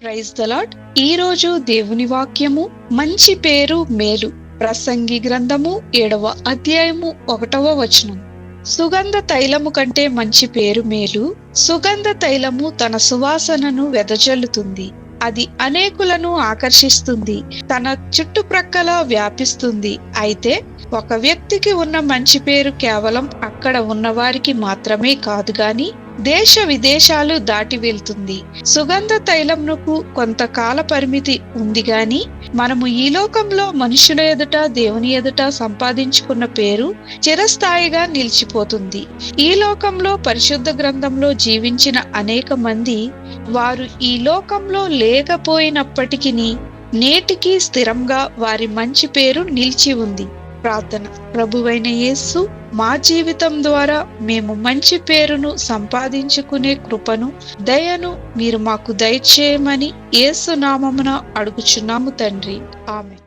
Praise the lord. ఈ రోజు దేవుని వాక్యము మంచి పేరు మేలు. ప్రసంగి గ్రంథము 7వ అధ్యాయము 1వ వచనం. సుగంధ తైలము కంటే మంచి పేరు మేలు. సుగంధ తైలము తన సువాసనను వెదజల్లుతుంది. అది అనేకులను ఆకర్షిస్తుంది, తన చుట్టుప్రక్కల వ్యాపిస్తుంది. అయితే ఒక వ్యక్తికి ఉన్న మంచి పేరు కేవలం అక్కడ ఉన్నవారికి మాత్రమే కాదు గాని దేశ విదేశాలు దాటి వెళ్తుంది. సుగంధ తైలమునకు కొంతకాల పరిమితి ఉంది గాని మనము ఈ లోకంలో మనుషుల ఎదుట దేవుని ఎదుట సంపాదించుకున్న పేరు చిరస్థాయిగా నిలిచిపోతుంది. ఈ లోకంలో పరిశుద్ధ గ్రంథంలో జీవించిన అనేక మంది వారు ఈ లోకంలో లేకపోయినప్పటికీ నేటికి స్థిరంగా వారి మంచి పేరు నిలిచి ఉంది. ప్రార్థన. ప్రభువైన యేసు, మా జీవితం ద్వారా మేము మంచి పేరును సంపాదించుకునే కృపను, దయను మీరు మాకు దయచేయమని యేసు నామమున అడుగుచున్నాము తండ్రి. ఆమేన్.